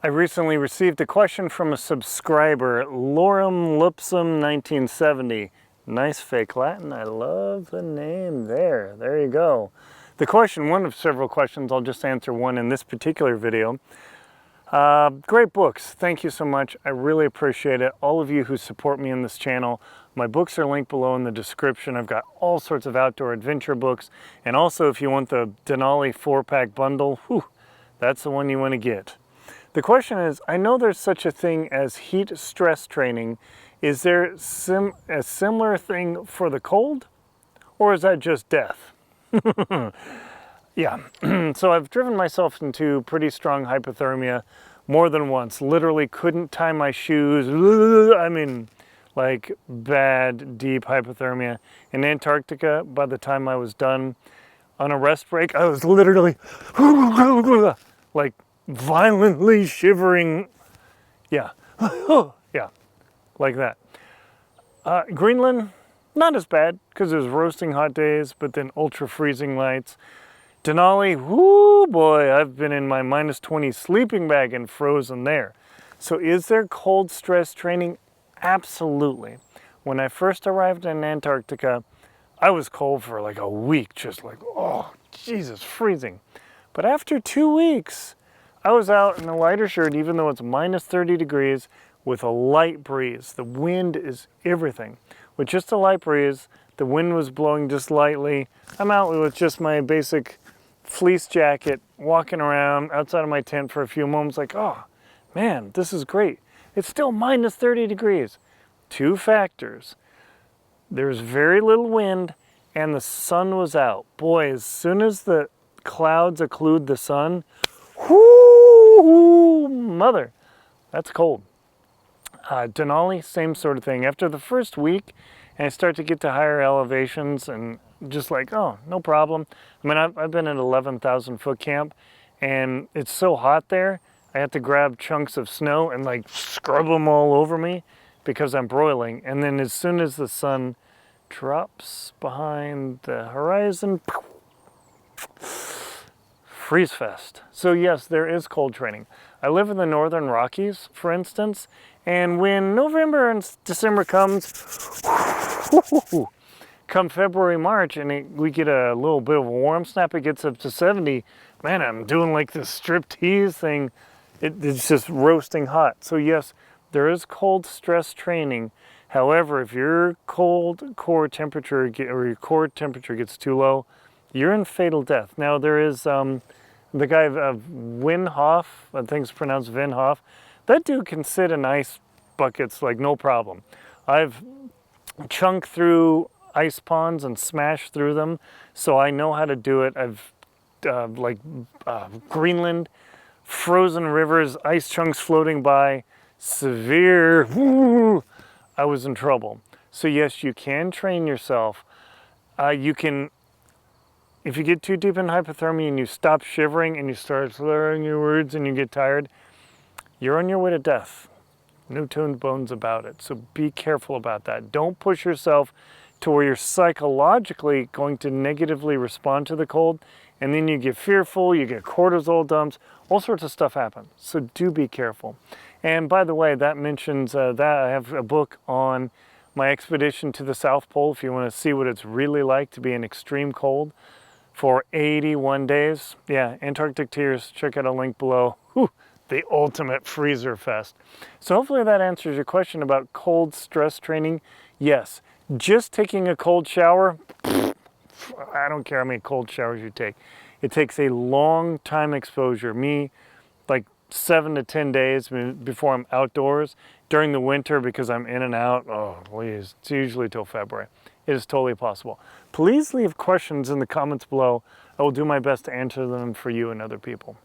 I recently received a question from a subscriber, Lorem Lupsum 1970. Nice fake Latin. I love the name there. There you go. The question, one of several questions, I'll just answer one in this particular video. Great books. Thank you so much. I really appreciate it. All of you who support me in this channel. My books are linked below in the description. I've got all sorts of outdoor adventure books. And also, if you want the Denali 4-pack bundle, whew, that's the one you want to get. The question is, I know there's such a thing as heat stress training. Is there a similar thing for the cold? Or is that just death? Yeah, so I've driven myself into pretty strong hypothermia more than once. Literally couldn't tie my shoes. I mean, like bad, deep hypothermia. In Antarctica, by the time I was done on a rest break, I was literally like violently shivering. Yeah, yeah, like that. Greenland, not as bad because it was roasting hot days, but then ultra freezing nights. Denali, whoo boy, I've been in my -20 sleeping bag and frozen there. So is there cold stress training? Absolutely. When I first arrived in Antarctica, I was cold for like a week, just like, oh, Jesus, freezing. But after 2 weeks, I was out in a lighter shirt, even though it's -30 degrees, with a light breeze. The wind is everything. With just a light breeze, the wind was blowing just lightly. I'm out with just my basic fleece jacket, walking around outside of my tent for a few moments, like, oh, man, this is great. It's still -30 degrees. Two factors. There's very little wind, and the sun was out. Boy, as soon as the clouds occlude the sun, whoo, mother, that's cold. Denali, same sort of thing. After the first week, and I start to get to higher elevations and just like, oh, no problem. I mean, I've been at 11,000 foot camp, and it's so hot there, I have to grab chunks of snow and like scrub them all over me because I'm broiling. And then as soon as the sun drops behind the horizon, freeze fest. So yes, there is cold training. I live in the northern Rockies, for instance, and when November and December comes, come February, March, and we get a little bit of a warm snap, it gets up to 70. Man, I'm doing like this striptease thing. It's just roasting hot. So yes, there is cold stress training. However, if your cold core temperature or your core temperature gets too low, you're in fatal death. Now there is the guy Wim Hof, I think it's pronounced Wim Hof. That dude can sit in ice buckets like no problem. I've chunked through ice ponds and smashed through them, so I know how to do it. I've Greenland, frozen rivers, ice chunks floating by, severe, I was in trouble. So yes, you can train yourself. You can, if you get too deep in hypothermia and you stop shivering and you start slurring your words and you get tired, you're on your way to death. No two bones about it. So be careful about that. Don't push yourself to where you're psychologically going to negatively respond to the cold, and then you get fearful, you get cortisol dumps, all sorts of stuff happens. So do be careful. And by the way, that mentions that I have a book on my expedition to the South Pole if you want to see what it's really like to be in extreme cold for 81 days. Yeah, Antarctic Tears, check out a link below. Whew, the ultimate freezer fest. So hopefully that answers your question about cold stress training. Yes, just taking a cold shower, I don't care how many cold showers you take. It takes a long time exposure. Me, like 7 to 10 days before I'm outdoors. During the winter, because I'm in and out, oh please, it's usually till February. It is totally possible. Please leave questions in the comments below. I will do my best to answer them for you and other people.